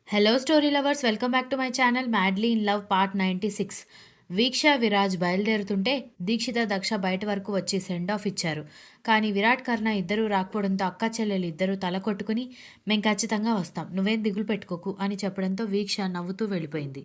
Hello story lovers, welcome back to my channel madly in love part 96. Veeksha Viraj బయలుదేరుతుంటే దీక్షిత దక్ష బయట వరకు వచ్చి సెండ్ ఆఫ్ ఇచ్చారు. కానీ విరాట్ కర్ణ ఇద్దరూ రాకపోవడంతో అక్క చెల్లెలు ఇద్దరూ తల కొట్టుకుని మేం ఖచ్చితంగా వస్తాం, నువ్వేం దిగులు పెట్టుకోకు అని చెప్పడంతో వీక్ష నవ్వుతూ వెళ్ళిపోయింది.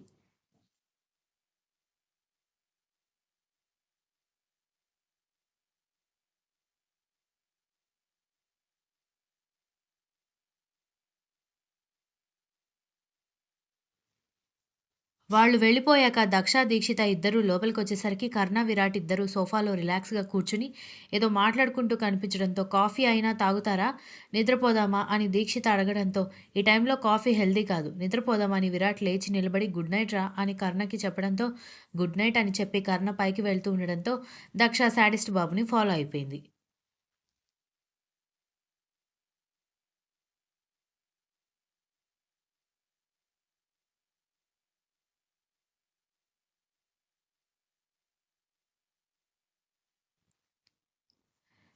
వాళ్ళు వెళ్ళిపోయాక దక్ష, దీక్షిత ఇద్దరూ లోపలికొచ్చేసరికి కర్ణ, విరాట్ ఇద్దరూ సోఫాలో రిలాక్స్‌గా కూర్చుని ఏదో మాట్లాడుకుంటూ కనిపించడంతో కాఫీ అయినా తాగుతారా? నిద్రపోదామా? అని దీక్షిత అడగడంతో ఈ టైంలో కాఫీ హెల్తీ కాదు, నిద్రపోదాం అని విరాట్ లేచి నిలబడి గుడ్ నైట్ రా అని కర్ణకి చెప్పడంతో గుడ్ నైట్ అని చెప్పి కర్ణ పైకి వెళ్తూ ఉండడంతో దక్ష శాడిస్ట్ బాబుని ఫాలో అయిపోయింది.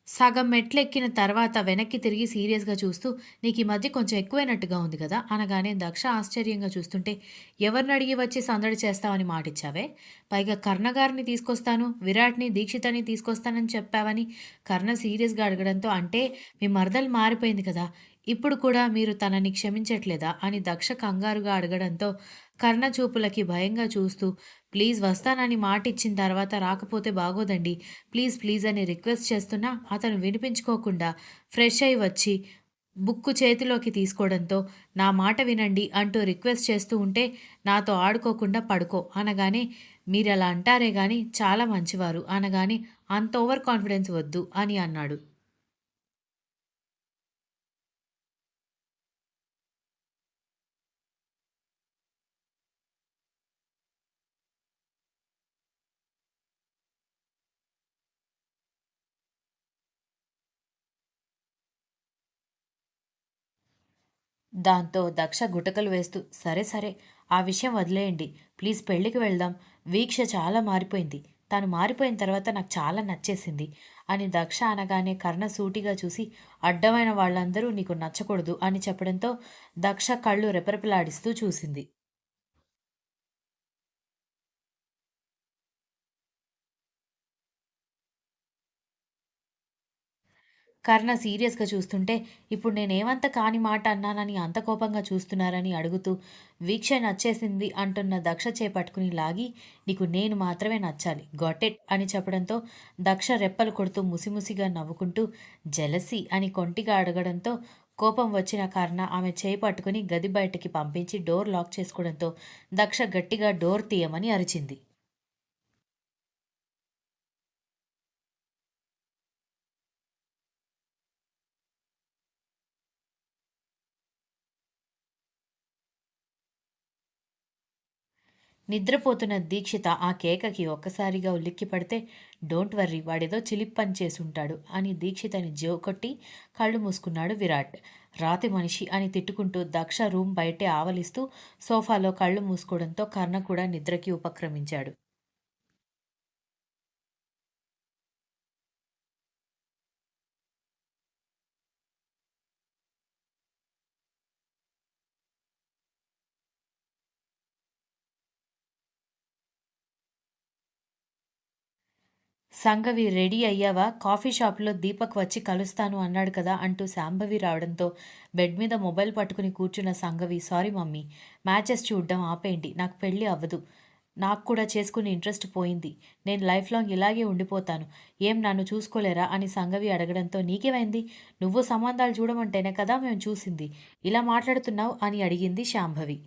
సగం మెట్లెక్కిన తర్వాత వెనక్కి తిరిగి సీరియస్‌గా చూస్తూ, "నీకీ మధ్య కొంచెం ఎక్కువైనట్టుగా ఉంది గదా!" అనగానే దక్ష ఆశ్చర్యంగా చూస్తుంటే, "ఎవరినడిగి వచ్చి సందడి చేస్తావని మాటిచ్చావే? పైగా కర్ణగారిని తీసుకొస్తాను, విరాట్‌ని, దీక్షితని తీసుకొస్తానని చెప్పావని" కర్ణ సీరియస్‌గా అడగడంతో, "అంటే మీ మరదలు మారిపోయింది కదా! ఇప్పుడు కూడా మీరు తనని క్షమించట్లేదా?" అని దక్ష కంగారుగా అడగడంతో, కర్ణ చూపులకి భయంగా చూస్తూ, "ప్లీజ్ వస్తానని మాటిచ్చిన తర్వాత రాకపోతే బాగోదండి. ప్లీజ్ ప్లీజ్ అని రిక్వెస్ట్ చేస్తున్నా అతను వినిపించుకోకుండా ఫ్రెష్ అయ్యి వచ్చి బుక్కు చేతిలోకి తీసుకోవడంతో నా మాట వినండి అంటూ రిక్వెస్ట్ చేస్తూ ఉంటే నాతో ఆడుకోకుండా పడుకో అనగానే మీరలా అంటారే గాని చాలా మంచివారు అనగానే అంత ఓవర్ కాన్ఫిడెన్స్ వద్దు అని అన్నాడు. దాంతో దక్ష గుటకలు వేస్తూ సరే సరే ఆ విషయం వదిలేయండి. ప్లీజ్ పెళ్ళికి వెళ్దాం. వీక్ష చాలా మారిపోయింది. తను మారిపోయిన తర్వాత నాకు చాలా నచ్చేసింది అని దక్ష అనగానే కర్ణ సూటిగా చూసి అడ్డమైన వాళ్ళందరూ నీకు నచ్చకూడదు అని చెప్పడంతో దక్ష కళ్ళు రెపరెపలాడిస్తూ చూసింది. కర్ణ సీరియస్‌గా చూస్తుంటే, "ఇప్పుడు నేనేమంత కాని మాట అన్నానని అంత కోపంగా చూస్తున్నారని" అడుగుతూ, "వీక్ష నచ్చేసింది" అంటున్న దక్ష పట్టుకుని లాగి, "నీకు నేను మాత్రమే నచ్చాలి. గాట్ ఇట్" అని చెప్పడంతో దక్ష రెప్పలు కొడుతూ ముసిముసిగా నవ్వుకుంటూ, "జెలసీ" అని కొంటిగా అడగడంతో కోపం వచ్చిన కర్ణ ఆమె చేయి పట్టుకుని గది బయటికి పంపించి డోర్ లాక్ చేసుకోవడంతో దక్ష గట్టిగా డోర్ తీయమని అరిచింది. నిద్రపోతున్న దీక్షిత ఆ కేకకి ఒక్కసారిగా ఉలిక్కిపడితే, "డోంట్ వర్రీ వాడేదో చిలిపి పని చేసుంటాడు" అని దీక్షితని జోకొట్టి కళ్ళు మూసుకున్నాడు విరాట్. "రాతి మనిషి" అని తిట్టుకుంటూ దక్ష రూమ్ బయటే ఆవలిస్తూ సోఫాలో కళ్ళు మూసుకోవడంతో కర్ణ కూడా నిద్రకి ఉపక్రమించాడు. సంగవి రెడీ అయ్యావా? కాఫీ షాప్‌లో దీపక్ వచ్చి కలుస్తాను అన్నాడు కదా అంటూ శాంభవి రావడంతో బెడ్ మీద మొబైల్ పట్టుకుని కూర్చున్న సంగవి, సారీ మమ్మీ, మ్యాచెస్ చూడ్డం ఆపేయండి. నాకు పెళ్లి అవ్వదు. నాకు కూడా చేసుకునే ఇంట్రెస్ట్ పోయింది. నేను లైఫ్ లాంగ్ ఇలాగే ఉండిపోతాను. ఏం నన్ను చూసుకోలేరా అని సంగవి అడగడంతో నీకేమైంది? నువ్వు సంబంధాలు చూడమంటేనే కదా మేము చూసింది. ఇలా మాట్లాడుతున్నావు అని అడిగింది శాంభవి.